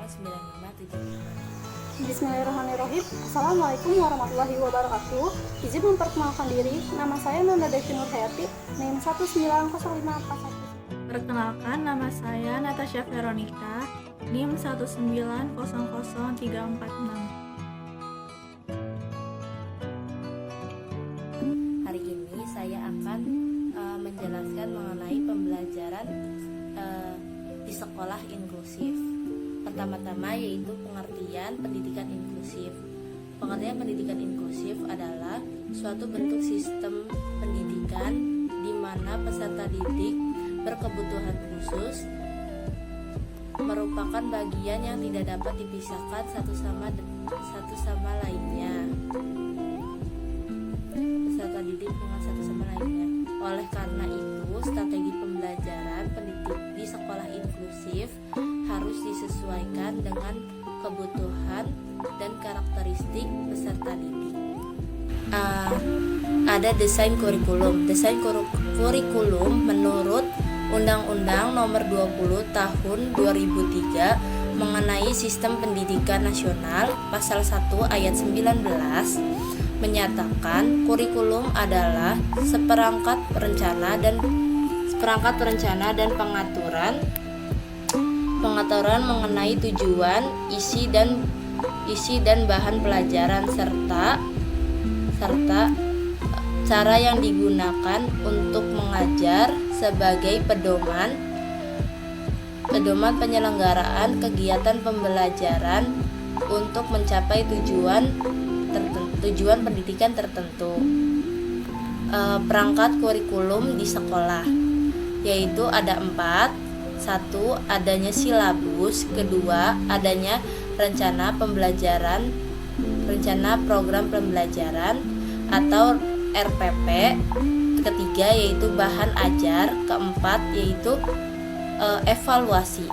Bismillahirrahmanirrahim. Assalamualaikum warahmatullahi wabarakatuh. Izin memperkenalkan diri, nama saya Nanda Devi Nurhayati, NIM 1905441. Perkenalkan, nama saya Natasha Veronica, NIM 1900346. Hari ini saya akan menjelaskan mengenai pembelajaran di sekolah inklusif. Pertama-tama yaitu pengertian pendidikan inklusif. Pengertian pendidikan inklusif adalah suatu bentuk sistem pendidikan di mana peserta didik berkebutuhan khusus merupakan bagian yang tidak dapat dipisahkan satu sama lainnya. Peserta didik dengan satu sama lainnya. Oleh karena itu, strategi pembelajaran pendidik di sekolah inklusif harus disesuaikan dengan kebutuhan dan karakteristik peserta didik. Ada desain kurikulum. Desain kurikulum menurut Undang-Undang Nomor 20 Tahun 2003 mengenai Sistem Pendidikan Nasional, Pasal 1 Ayat 19 menyatakan kurikulum adalah seperangkat rencana dan pengaturan mengenai tujuan, isi dan bahan pelajaran serta cara yang digunakan untuk mengajar sebagai pedoman penyelenggaraan kegiatan pembelajaran untuk mencapai tujuan pendidikan tertentu. Perangkat kurikulum di sekolah yaitu ada 4. 1. Adanya silabus. 2. Adanya rencana program pembelajaran atau RPP. 3. Yaitu bahan ajar. 4. Yaitu evaluasi.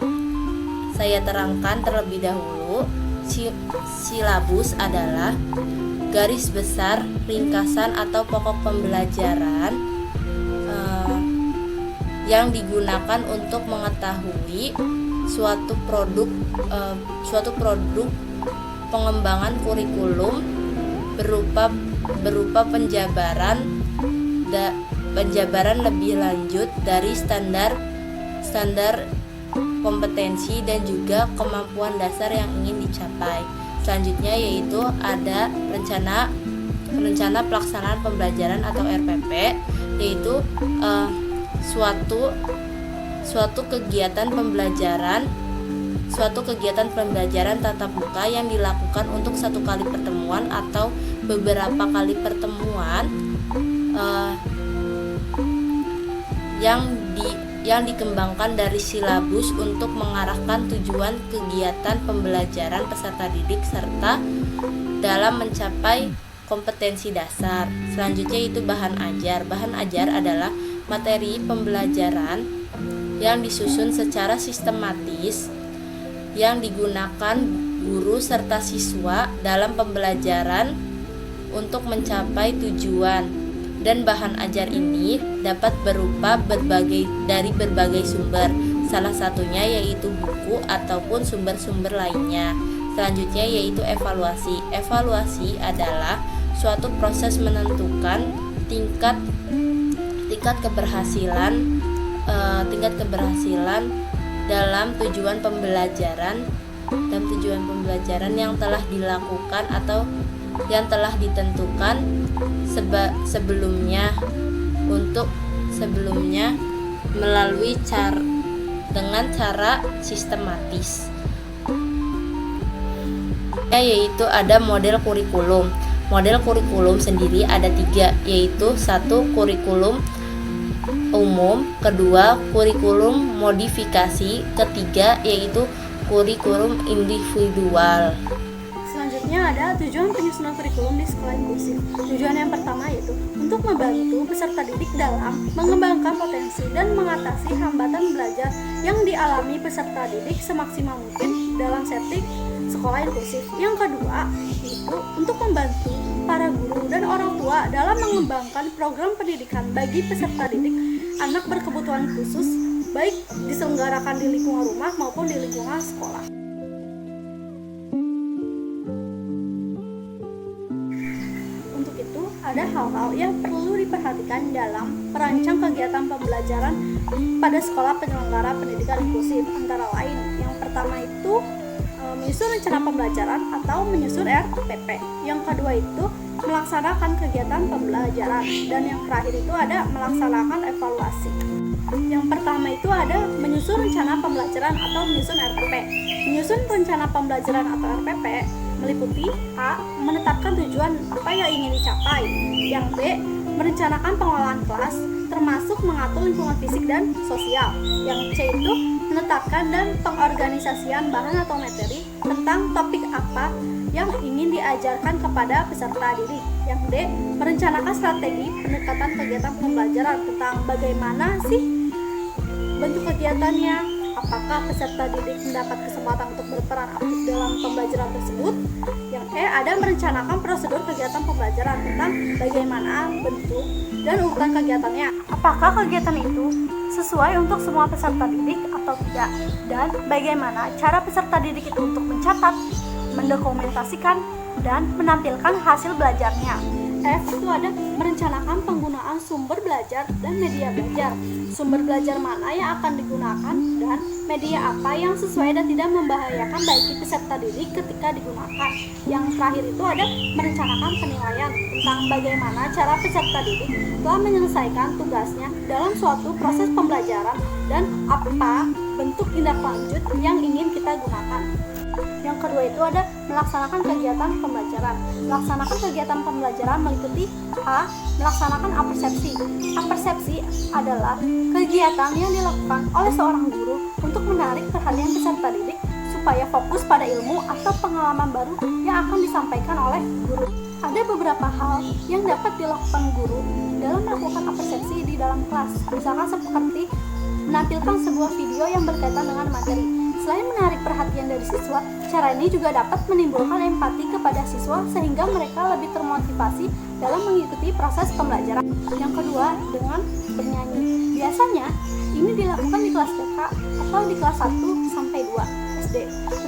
Saya terangkan terlebih dahulu. Silabus adalah garis besar, ringkasan atau pokok pembelajaran yang digunakan untuk mengetahui suatu produk pengembangan kurikulum berupa penjabaran lebih lanjut dari standar kompetensi dan juga kemampuan dasar yang ingin dicapai. Selanjutnya yaitu ada rencana pelaksanaan pembelajaran atau RPP, yaitu suatu kegiatan pembelajaran tatap muka yang dilakukan untuk satu kali pertemuan atau beberapa kali pertemuan yang dikembangkan dari silabus untuk mengarahkan tujuan kegiatan pembelajaran peserta didik serta dalam mencapai kompetensi dasar. Selanjutnya itu bahan ajar. Bahan ajar adalah materi pembelajaran yang disusun secara sistematis yang digunakan guru serta siswa dalam pembelajaran untuk mencapai tujuan, dan bahan ajar ini dapat berupa dari berbagai sumber, salah satunya yaitu buku ataupun sumber-sumber lainnya. Selanjutnya yaitu evaluasi. Evaluasi adalah suatu proses menentukan tingkat keberhasilan dalam tujuan pembelajaran yang telah dilakukan atau yang telah ditentukan sebelumnya melalui dengan cara sistematis. Yaitu ada model kurikulum. Model kurikulum sendiri ada 3, yaitu 1. Kurikulum umum, 2. Kurikulum modifikasi, 3. Yaitu kurikulum individual. Selanjutnya ada tujuan penyusunan kurikulum di sekolah inklusif. Tujuan yang pertama yaitu untuk membantu peserta didik dalam mengembangkan potensi dan mengatasi hambatan belajar yang dialami peserta didik semaksimal mungkin dalam setting sekolah inklusif. Yang kedua yaitu untuk membantu para guru dan orang tua dalam mengembangkan program pendidikan bagi peserta didik anak berkebutuhan khusus, baik diselenggarakan di lingkungan rumah maupun di lingkungan sekolah. ada hal-hal yang perlu diperhatikan dalam merancang kegiatan pembelajaran pada sekolah penyelenggara pendidikan inklusif. Antara lain, yang pertama itu menyusun rencana pembelajaran atau menyusun RPP. Yang kedua itu melaksanakan kegiatan pembelajaran, dan yang terakhir itu ada melaksanakan evaluasi. Yang pertama itu ada menyusun rencana pembelajaran atau menyusun RPP. Menyusun rencana pembelajaran atau RPP meliputi A. Menetapkan tujuan apa yang ingin dicapai. Yang B. Merencanakan pengelolaan kelas, termasuk mengatur lingkungan fisik dan sosial. Yang C itu menetapkan dan pengorganisasian bahan atau materi tentang topik apa yang ingin diajarkan kepada peserta didik. Yang D. Merencanakan strategi pendekatan kegiatan pembelajaran tentang bagaimana sih bentuk kegiatannya, apakah peserta didik mendapat kesempatan untuk berperan aktif dalam pembelajaran tersebut. Yang E. Ada merencanakan prosedur kegiatan pembelajaran tentang bagaimana bentuk dan urutan kegiatannya, apakah kegiatan itu sesuai untuk semua peserta didik atau tidak, dan bagaimana cara peserta didik itu untuk mencatat, mendokumentasikan, dan menampilkan hasil belajarnya. F itu ada merencanakan penggunaan sumber belajar dan media belajar. Sumber belajar mana yang akan digunakan dan media apa yang sesuai dan tidak membahayakan bagi peserta didik ketika digunakan. Yang terakhir itu ada merencanakan penilaian tentang bagaimana cara peserta didik telah menyelesaikan tugasnya dalam suatu proses pembelajaran dan apa bentuk tindak lanjut yang ingin kita gunakan. Yang kedua itu ada melaksanakan kegiatan pembelajaran. Melaksanakan kegiatan pembelajaran meliputi A. Melaksanakan apersepsi. Apersepsi adalah kegiatan yang dilakukan oleh seorang guru untuk menarik perhatian peserta didik supaya fokus pada ilmu atau pengalaman baru yang akan disampaikan oleh guru. Ada beberapa hal yang dapat dilakukan guru dalam melakukan apersepsi di dalam kelas, misalkan seperti menampilkan sebuah video yang berkaitan dengan materi. Selain menarik perhatian dari siswa, cara ini juga dapat menimbulkan empati kepada siswa sehingga mereka lebih termotivasi dalam mengikuti proses pembelajaran. Yang kedua, dengan bernyanyi. Biasanya, ini dilakukan di kelas TK atau di kelas 1 sampai 2 SD.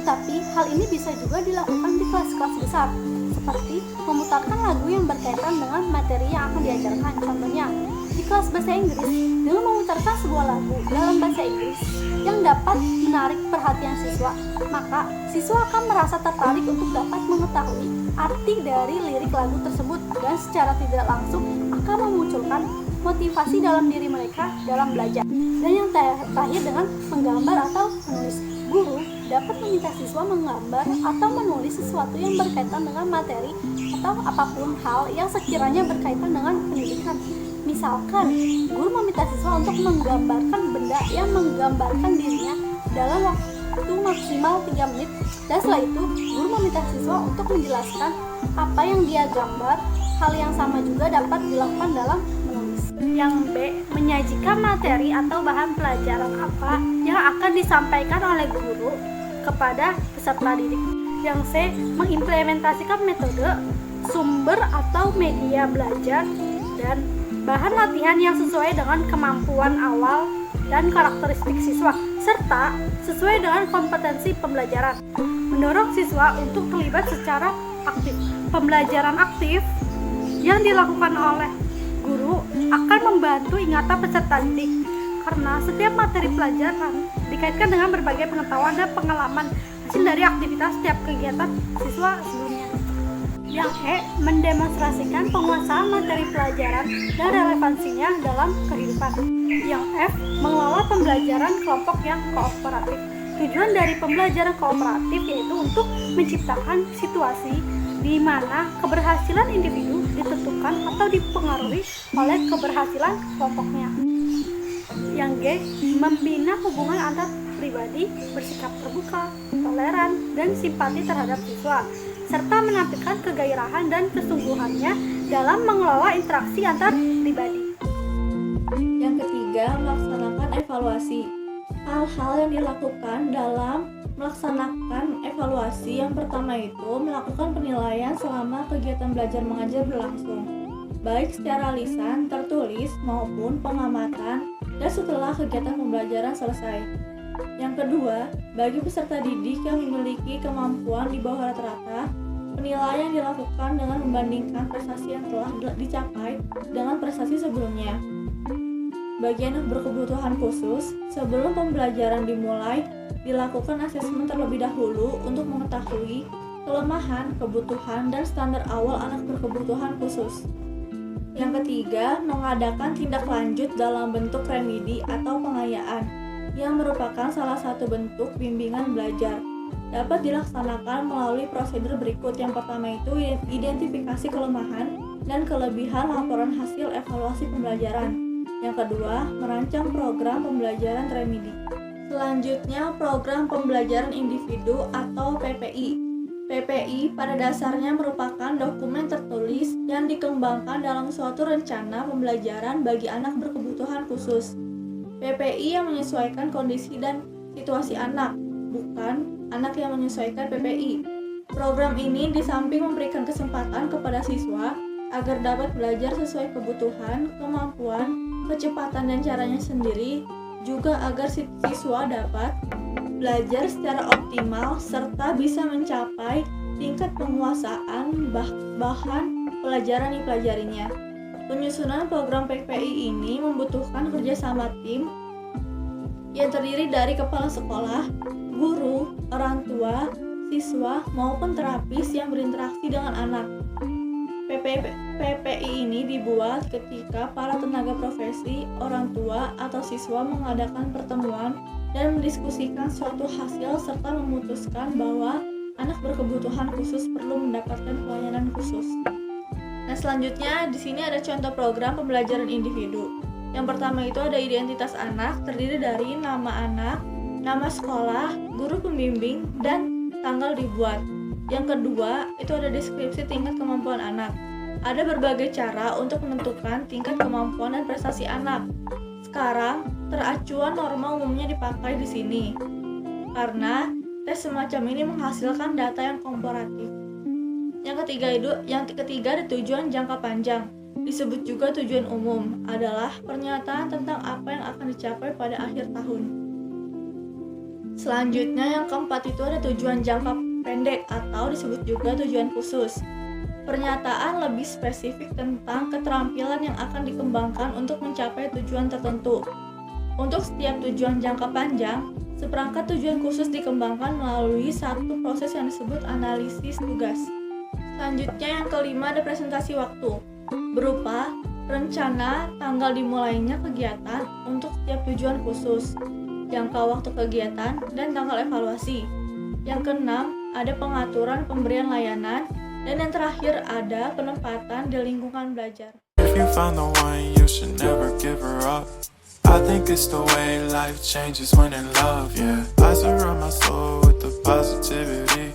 Tetapi, hal ini bisa juga dilakukan di kelas-kelas besar, seperti memutarkan lagu yang berkaitan dengan materi yang akan diajarkan. Contohnya, di kelas bahasa Inggris, dengan memutarkan sebuah lagu dalam bahasa Inggris yang dapat menarik perhatian siswa, maka siswa akan merasa tertarik untuk dapat mengetahui arti dari lirik lagu tersebut dan secara tidak langsung akan memunculkan motivasi dalam diri mereka dalam belajar. Dan yang terakhir dengan menggambar atau menulis. Guru dapat meminta siswa menggambar atau menulis sesuatu yang berkaitan dengan materi atau apapun hal yang sekiranya berkaitan dengan pendidikan. Misalkan, guru meminta siswa untuk menggambarkan benda yang menggambarkan dirinya dalam waktu maksimal 3 menit, dan setelah itu, guru meminta siswa untuk menjelaskan apa yang dia gambar. Hal yang sama juga dapat dilakukan dalam menulis. Yang B, menyajikan materi atau bahan pelajaran apa yang akan disampaikan oleh guru kepada peserta didik. Yang C, mengimplementasikan metode, sumber atau media belajar, dan bahan latihan yang sesuai dengan kemampuan awal dan karakteristik siswa, serta sesuai dengan kompetensi pembelajaran. Mendorong siswa untuk terlibat secara aktif. Pembelajaran aktif yang dilakukan oleh guru akan membantu ingatan peserta didik, karena setiap materi pelajaran dikaitkan dengan berbagai pengetahuan dan pengalaman hasil dari aktivitas setiap kegiatan siswa sebelumnya. Yang E, mendemonstrasikan penguasaan materi pelajaran dan relevansinya dalam kehidupan. Yang F, mengelola pembelajaran kelompok yang kooperatif. Tujuan dari pembelajaran kooperatif yaitu untuk menciptakan situasi di mana keberhasilan individu ditentukan atau dipengaruhi oleh keberhasilan kelompoknya. Yang G, membina hubungan antar pribadi, bersikap terbuka, toleran, dan simpati terhadap siswa, serta menampilkan kegairahan dan kesungguhannya dalam mengelola interaksi antar pribadi. Yang ketiga, melaksanakan evaluasi. Hal-hal yang dilakukan dalam melaksanakan evaluasi, yang pertama itu melakukan penilaian selama kegiatan belajar mengajar berlangsung, baik secara lisan, tertulis, maupun pengamatan, dan setelah kegiatan pembelajaran selesai. Yang kedua, bagi peserta didik yang memiliki kemampuan di bawah rata-rata, Penilaian dilakukan dengan membandingkan prestasi yang telah dicapai dengan prestasi sebelumnya. Bagi anak berkebutuhan khusus, sebelum pembelajaran dimulai, dilakukan asesmen terlebih dahulu untuk mengetahui kelemahan, kebutuhan, dan standar awal anak berkebutuhan khusus. Yang ketiga, mengadakan tindak lanjut dalam bentuk remedi atau pengayaan, yang merupakan salah satu bentuk bimbingan belajar. Dapat dilaksanakan melalui prosedur berikut. Yang pertama itu identifikasi kelemahan dan kelebihan laporan hasil evaluasi pembelajaran. Yang kedua, merancang program pembelajaran remedi. Selanjutnya, program pembelajaran individu atau PPI. PPI pada dasarnya merupakan dokumen tertulis yang dikembangkan dalam suatu rencana pembelajaran bagi anak berkebutuhan khusus. PPI yang menyesuaikan kondisi dan situasi anak, bukan anak yang menyesuaikan PPI. Program ini di samping memberikan kesempatan kepada siswa agar dapat belajar sesuai kebutuhan, kemampuan, kecepatan dan caranya sendiri, juga agar siswa dapat belajar secara optimal serta bisa mencapai tingkat penguasaan bahan pelajaran yang dipelajarinya. Penyusunan program PPI ini membutuhkan kerjasama tim yang terdiri dari kepala sekolah, guru, orang tua, siswa, maupun terapis yang berinteraksi dengan anak. PPI ini dibuat ketika para tenaga profesi, orang tua, atau siswa mengadakan pertemuan dan mendiskusikan suatu hasil serta memutuskan bahwa anak berkebutuhan khusus perlu mendapatkan pelayanan khusus. Nah, selanjutnya di sini ada contoh program pembelajaran individu. Yang pertama itu ada identitas anak, terdiri dari nama anak, nama sekolah, guru pembimbing, dan tanggal dibuat. Yang kedua itu ada deskripsi tingkat kemampuan anak. Ada berbagai cara untuk menentukan tingkat kemampuan dan prestasi anak. Sekarang, teracuan norma umumnya dipakai di sini karena tes semacam ini menghasilkan data yang komparatif. Yang ketiga ada tujuan jangka panjang. Disebut juga tujuan umum, adalah pernyataan tentang apa yang akan dicapai pada akhir tahun. Selanjutnya yang keempat itu ada tujuan jangka pendek atau disebut juga tujuan khusus. Pernyataan lebih spesifik tentang keterampilan yang akan dikembangkan untuk mencapai tujuan tertentu. Untuk setiap tujuan jangka panjang, seperangkat tujuan khusus dikembangkan melalui satu proses yang disebut analisis tugas. Selanjutnya yang kelima ada presentasi waktu, berupa rencana tanggal dimulainya kegiatan untuk setiap tujuan khusus, jangka waktu kegiatan, dan tanggal evaluasi. Yang keenam ada pengaturan pemberian layanan, dan yang terakhir ada penempatan di lingkungan belajar. If you found the one, you should never give her up. I think it's the way life changes when in love, yeah. I surround my soul with the positivity.